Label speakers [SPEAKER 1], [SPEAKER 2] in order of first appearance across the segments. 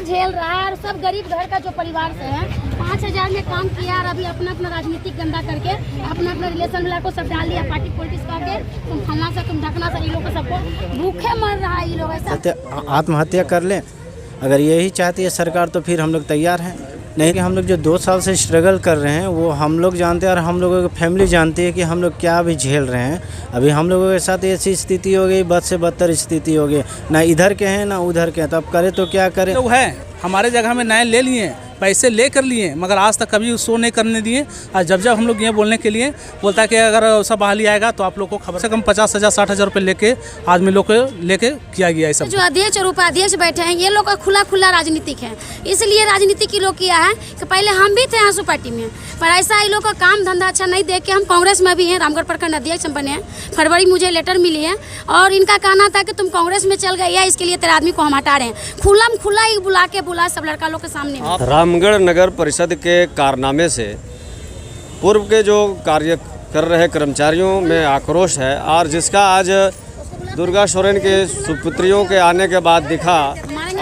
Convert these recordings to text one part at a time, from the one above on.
[SPEAKER 1] झेल रहा है। और सब गरीब घर का जो परिवार से है 5,000 में काम किया और अभी अपना अपना राजनीतिक गंदा करके अपना अपना रिलेशन वाला को सब डाल दिया, पार्टी पॉलिटिक्स करके तुम फलना सा तुम ढकना सा, ये लोग सबको भूखे मर रहा है। ये लोग ऐसा
[SPEAKER 2] आत्महत्या कर लें, अगर यही चाहती है सरकार तो फिर हम लोग तैयार हैं। नहीं कि हम लोग जो 2 साल से स्ट्रगल कर रहे हैं वो हम लोग जानते हैं और हम लोगों की फैमिली जानती है कि हम लोग क्या अभी झेल रहे हैं। अभी हम लोगों के साथ ऐसी स्थिति हो गई, बद से बदतर स्थिति हो गई, ना इधर के हैं ना उधर के हैं, तो अब करें तो क्या करें।
[SPEAKER 3] लोग हैं हमारे जगह में न्याय ले लिए, पैसे ले कर लिए, मगर आज तक कभी शो नहीं करने दिए। और जब हम लोग ये बोलने के लिए बोलता है कि अगर सब बहाली आएगा तो आप लोग को खबर से कम 50,000 60,000 रुपये लेके आदमी लोग को लेके किया गया है सब।
[SPEAKER 1] जो अध्यक्ष और उपाध्यक्ष बैठे हैं ये लोग का खुला राजनीतिक है, इसलिए राजनीति की लोग किया है कि पहले हम भी थे आंसू पार्टी में, पर ऐसा ये लोग का काम धंधा अच्छा नहीं देख के हम कांग्रेस में भी हैं, रामगढ़ प्रखंड अध्यक्ष हम बने हैं। फरवरी मुझे लेटर मिली है और इनका कहना था कि तुम कांग्रेस में चल गए या इसके लिए तेरे आदमी को हम हटा रहे हैं। खुला ही बुला सब लड़का लोग के सामने।
[SPEAKER 4] रामगढ़ नगर परिषद के कारनामे से पूर्व के जो कार्य कर रहे कर्मचारियों में आक्रोश है, और जिसका आज दुर्गा सोरेन के सुपुत्रियों के आने के बाद दिखा।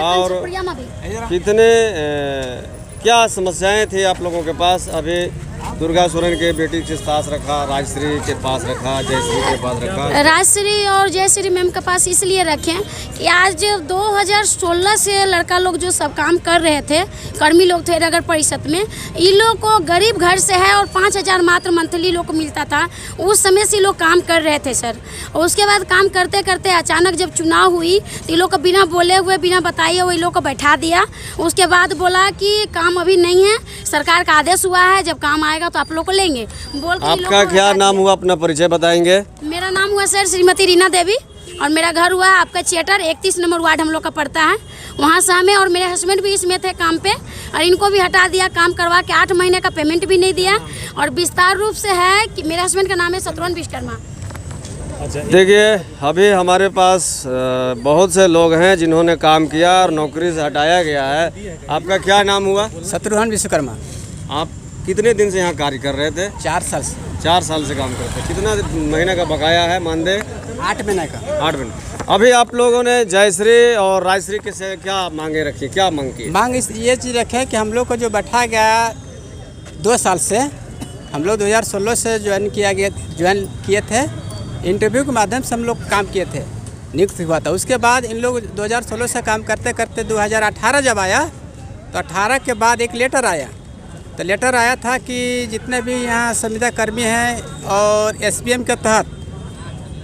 [SPEAKER 4] और कितने क्या समस्याएं थी आप लोगों के पास? अभी दुर्गा सोरेन के बेटी के पास रखा, राजश्री के पास रखा, जयश्री के पास रखा।
[SPEAKER 1] राजश्री और जयश्री मैम के पास इसलिए रखें कि आज 2016 से लड़का लोग जो सब काम कर रहे थे, कर्मी लोग थे नगर परिषद में, इन लोग को गरीब घर से है और 5,000 मात्र मंथली लोग को मिलता था। उस समय से लोग काम कर रहे थे सर। और उसके बाद काम करते करते अचानक जब चुनाव हुई तो इन लोग को बिना बोले हुए बिना बताए हुए लोग को बैठा दिया। उसके बाद बोला कि काम अभी नहीं है, सरकार का आदेश हुआ है, जब काम आएगा तो आप लोग को लेंगे बोल के।
[SPEAKER 4] आपका क्या नाम हुआ, अपना परिचय बताएंगे?
[SPEAKER 1] मेरा नाम हुआ सर श्रीमती रीना देवी और मेरा घर हुआ आपका थिएटर 31 नंबर वार्ड हम लोग का पड़ता है, वहाँ से हमें। और मेरे हस्बैंड भी इसमें थे काम पे और इनको भी हटा दिया काम करवा के, 8 महीने का पेमेंट भी नहीं दिया। और विस्तार रूप से है कि मेरे हस्बैंड का नाम है शत्रुघ्न विश्वकर्मा।
[SPEAKER 4] देखिए अभी हमारे पास बहुत से लोग हैं जिन्होंने काम किया और नौकरी से हटाया गया है। आपका क्या नाम हुआ?
[SPEAKER 2] शत्रुघ्न विश्वकर्मा।
[SPEAKER 4] आप कितने दिन से यहाँ कार्य कर रहे थे?
[SPEAKER 2] 4 साल से।
[SPEAKER 4] 4 साल से काम करते हैं। कितना महीने का बकाया है मानदेय?
[SPEAKER 2] 8 महीने का।
[SPEAKER 4] 8 महीने। अभी आप लोगों ने जयश्री और राजश्री के से क्या मांगे रखी, क्या मांग की?
[SPEAKER 5] मांग ये चीज़ रखे कि हम लोग को जो बैठा गया 2 साल से, हम लोग 2016 से ज्वाइन किए थे, इंटरव्यू के माध्यम से हम लोग काम किए थे, नियुक्त हुआ था। उसके बाद इन लोग 2016 से काम करते करते 2018 जब आया तो 18 के बाद एक लेटर आया। तो लेटर आया था कि जितने भी यहाँ संविदा कर्मी हैं और SPM के तहत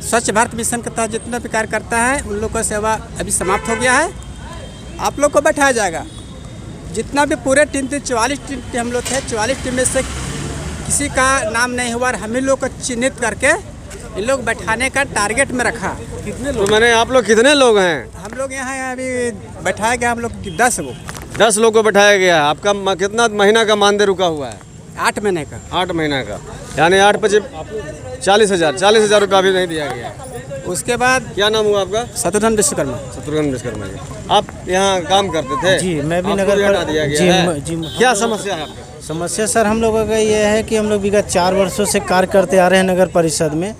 [SPEAKER 5] स्वच्छ भारत मिशन के तहत जितना भी कार्य करता है उन लोग का सेवा अभी समाप्त हो गया है, आप लोग को बैठाया जाएगा। जितना भी पूरे टीम थे 44 टीम हम लोग थे, 44 टीम में से किसी का नाम नहीं हुआ और हम ही लोग को चिन्हित करके इन लोग बैठाने का टारगेट में रखा।
[SPEAKER 4] कितने लोग? तो मैंने आप लोग कितने लोग हैं?
[SPEAKER 5] हम लोग यहाँ अभी बैठाया गया हम लोग 10
[SPEAKER 4] लोग को बैठाया गया है। आपका कितना महीना का मानदेय रुका हुआ है?
[SPEAKER 5] 8 महीने का।
[SPEAKER 4] 8 महीना का, यानी 8 × 5 40,000 रुपया अभी नहीं दिया गया।
[SPEAKER 5] उसके बाद
[SPEAKER 4] क्या नाम हुआ आपका?
[SPEAKER 5] शत्रुघ्न विश्वकर्मा।
[SPEAKER 4] शत्रुघ्न विश्वकर्मा जी, आप यहाँ काम करते थे?
[SPEAKER 2] जी, मैं भी
[SPEAKER 4] नगर हटा दिया गया है। क्या समस्या है आपका?
[SPEAKER 2] समस्या सर हम लोगों का ये है कि हम लोग विगत 4 वर्षों से कार्य करते आ रहे हैं नगर परिषद में,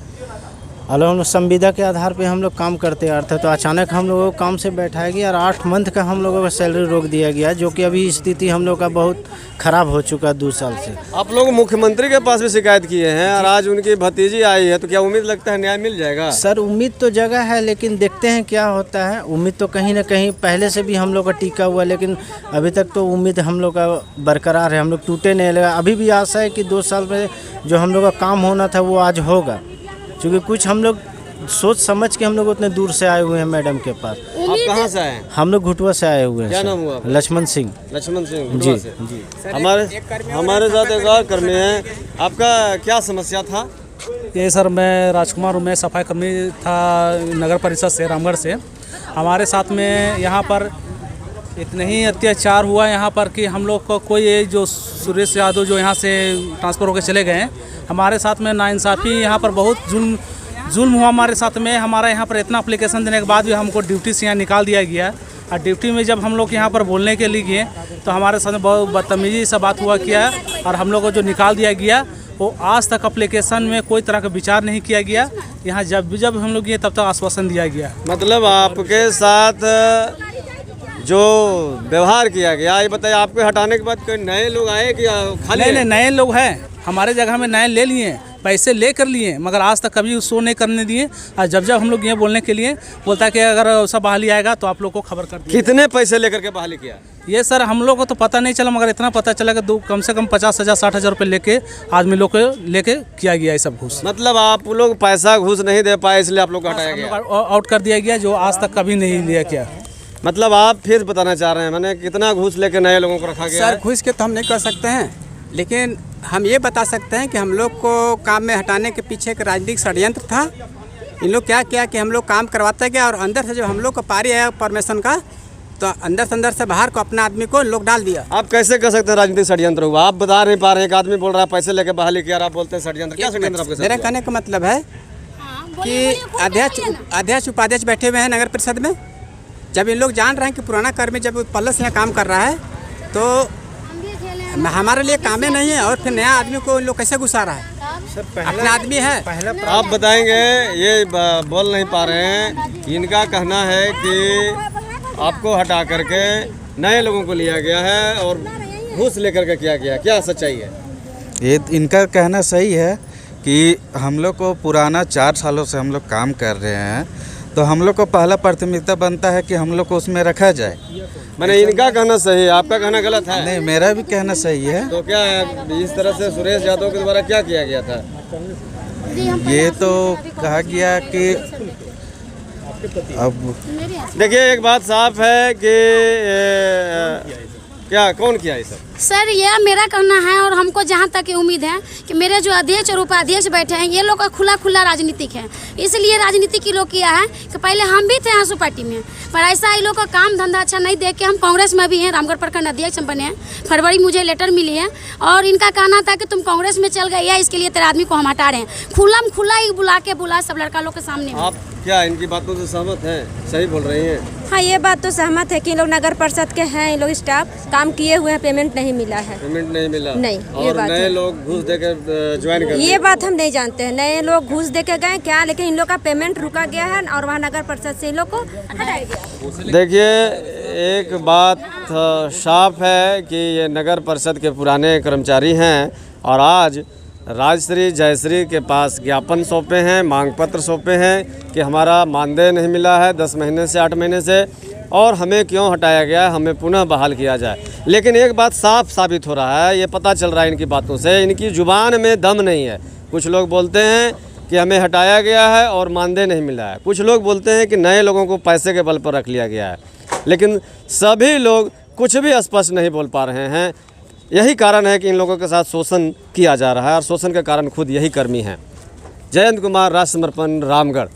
[SPEAKER 2] और हम लोग संविदा के आधार पे हम लोग काम करते आ रहे थे। तो अचानक हम लोगों को काम से बैठाया गया और 8 मंथ का हम लोगों का सैलरी रोक दिया गया, जो कि अभी स्थिति हम लोग का बहुत ख़राब हो चुका है 2 साल से।
[SPEAKER 4] आप लोग मुख्यमंत्री के पास भी शिकायत किए हैं और आज उनकी भतीजी आई है, तो क्या उम्मीद लगता है न्याय मिल जाएगा?
[SPEAKER 2] सर उम्मीद तो जगह है, लेकिन देखते हैं क्या होता है। उम्मीद तो कहीं ना कहीं पहले से भी हम लोग का टीका हुआ, लेकिन अभी तक तो उम्मीद हम लोग का बरकरार है, हम लोग टूटे नहीं लगा। अभी भी आशा है कि 2 साल में जो हम लोग का काम होना था वो आज होगा, क्योंकि कुछ हम लोग सोच समझ के हम लोग उतने दूर से आए हुए हैं मैडम के पास।
[SPEAKER 4] आप कहाँ से आए?
[SPEAKER 2] हम लोग घुटवा से आए हुए हैं।
[SPEAKER 4] क्या नाम हुआ?
[SPEAKER 2] लक्ष्मण सिंह।
[SPEAKER 4] लक्ष्मण सिंह
[SPEAKER 2] जी
[SPEAKER 4] से।
[SPEAKER 2] जी।
[SPEAKER 4] हमारे साथ एक और कर्मी हैं। आपका क्या समस्या था?
[SPEAKER 3] ये सर मैं राजकुमार हूँ, मैं सफाई कर्मी था नगर परिषद से, रामगढ़ से। हमारे साथ में यहाँ पर इतने ही अत्याचार हुआ यहाँ पर कि हम लोग को कोई ये जो सुरेश यादव जो यहाँ से ट्रांसफ़र होकर चले गए हैं, हमारे साथ में नाइंसाफ़ी यहाँ पर बहुत जुल्म हुआ हमारे साथ में। हमारा यहाँ पर इतना एप्लीकेशन देने के बाद भी हमको ड्यूटी से यहाँ निकाल दिया गया। और ड्यूटी में जब हम लोग यहाँ पर बोलने के लिए गए तो हमारे साथ में बहुत बदतमीजी सा बात हुआ किया, और हम लोग को जो निकाल दिया गया वो आज तक एप्लीकेशन में कोई तरह का विचार नहीं किया गया। यहाँ जब हम लोग गए तब तक आश्वासन दिया गया।
[SPEAKER 4] मतलब आपके साथ जो व्यवहार किया गया, ये बताइए आपके हटाने के बाद कोई नए लोग आए कि खाली
[SPEAKER 3] नहीं नहीं, नए लोग हैं हमारे जगह में, नए ले लिए, पैसे ले कर लिए, मगर आज तक कभी शो नहीं करने दिए। और जब जब हम लोग ये बोलने के लिए बोलता है कि अगर ऐसा बहाली आएगा तो आप लोग को खबर कर दिया।
[SPEAKER 4] कितने पैसे लेकर के बहाली किया?
[SPEAKER 3] ये सर हम लोग को तो पता नहीं चला, मगर इतना पता चला कि कम से कम 50,000 60,000 रुपये लेके आदमी लोग को लेके किया गया ये सब घूस।
[SPEAKER 4] मतलब आप लोग पैसा घूस नहीं दे पाए इसलिए आप लोग को हटाया गया?
[SPEAKER 3] आउट कर दिया गया, जो आज तक कभी नहीं लिया क्या।
[SPEAKER 4] मतलब आप फिर बताना चाह रहे हैं मैंने कितना घूस लेके नए लोगों को रखा गया
[SPEAKER 5] सर
[SPEAKER 4] है?
[SPEAKER 5] घूस के तो हम नहीं कर सकते हैं, लेकिन हम ये बता सकते हैं कि हम लोग को काम में हटाने के पीछे एक राजनीतिक षड्यंत्र था। इन लोग क्या किया कि हम लोग काम करवाते गया और अंदर से जब हम लोग को पारी आया परमिशन का, तो अंदर से बाहर को अपना आदमी को लोग डाल दिया।
[SPEAKER 4] आप कैसे कह सकते हैं राजनीतिक षड्यंत्र हुआ? आप बता नहीं पा रहे हैं, एक आदमी बोल रहा है पैसे लेके बहाली किया और आप बोलते हैं षड्यंत्र। क्या षड्यंत्र आपके साथ
[SPEAKER 5] मेरा
[SPEAKER 4] हुआ?
[SPEAKER 5] कहने का मतलब है कि अध्यक्ष उपाध्यक्ष बैठे हुए हैं नगर परिषद में। जब इन लोग जान रहे हैं कि पुराना कर्मी जब पहले से यहाँ काम कर रहा है तो हमारे लिए काम ही नहीं है, और फिर नया आदमी को इन लोग कैसे घुसा रहा है? अपना आदमी है।
[SPEAKER 4] आप बताएंगे, ये बोल नहीं पा रहे हैं। इनका कहना है कि आपको हटा करके नए लोगों को लिया गया है और घूस लेकर के किया गया। क्या सच्चाई है?
[SPEAKER 6] ये इनका कहना सही है कि हम लोग को पुराना 4 सालों से हम लोग काम कर रहे हैं, तो हम लोग को पहला प्राथमिकता बनता है कि हम लोग को उसमें रखा जाए।
[SPEAKER 4] मैंने इनका कहना सही है, आपका कहना गलत है?
[SPEAKER 6] नहीं, मेरा भी कहना सही है।
[SPEAKER 4] तो क्या है, इस तरह से सुरेश यादव के द्वारा क्या किया गया था?
[SPEAKER 6] ये तो कहा गया कि अब
[SPEAKER 4] देखिए एक बात साफ है कि क्या कौन किया ये सब?
[SPEAKER 1] सर यह मेरा कहना है, और हमको जहाँ तक ये उम्मीद है कि मेरे जो अध्यक्ष और उपाध्यक्ष बैठे हैं ये लोग का खुला राजनीतिक है, इसलिए राजनीति की लोग किया है कि पहले हम भी थे आंसू पार्टी में, पर ऐसा ये लोग का काम धंधा अच्छा नहीं देख के हम कांग्रेस में भी हैं, रामगढ़ प्रखंड अध्यक्ष हम बने हैं। फरवरी मुझे लेटर मिली है और इनका कहना था कि तुम कांग्रेस में चल गए या इसके लिए तेरे आदमी को हम हटा रहे हैं। खुला ही बुला सब लड़का लोग के सामने।
[SPEAKER 4] आप क्या इनकी बातों से सहमत हैं? सही बोल रही हैं?
[SPEAKER 7] हाँ, ये बात तो सहमत है कि इन लोग नगर परिषद के हैं, इन लोग स्टाफ काम किए हुए हैं, पेमेंट नहीं मिला है।
[SPEAKER 4] पेमेंट नहीं मिला?
[SPEAKER 7] नहीं, ये
[SPEAKER 4] और
[SPEAKER 7] बात
[SPEAKER 4] नए
[SPEAKER 7] है।
[SPEAKER 4] लोग घूस देकर ज्वाइन कर
[SPEAKER 7] ये बात हम नहीं जानते हैं, नए लोग घूस दे के गए क्या, लेकिन इन लोग का पेमेंट रुका गया है और वहाँ नगर परिषद से इन लोग को हटाया गया।
[SPEAKER 4] देखिए एक बात साफ है कि ये नगर परिषद के पुराने कर्मचारी हैं और आज राजश्री जयश्री के पास ज्ञापन सौंपे हैं, मांग पत्र सौंपे हैं कि हमारा मानदेय नहीं मिला है 10 महीने से 8 महीने से, और हमें क्यों हटाया गया है, हमें पुनः बहाल किया जाए। लेकिन एक बात साफ साबित हो रहा है, ये पता चल रहा है इनकी बातों से, इनकी ज़ुबान में दम नहीं है। कुछ लोग बोलते हैं कि हमें हटाया गया है और मानदेय नहीं मिला है, कुछ लोग बोलते हैं कि नए लोगों को पैसे के बल पर रख लिया गया है, लेकिन सभी लोग कुछ भी स्पष्ट नहीं बोल पा रहे हैं। यही कारण है कि इन लोगों के साथ शोषण किया जा रहा है और शोषण के कारण खुद यही कर्मी हैं। जयंत कुमार, राष्ट्र समर्पण, रामगढ़।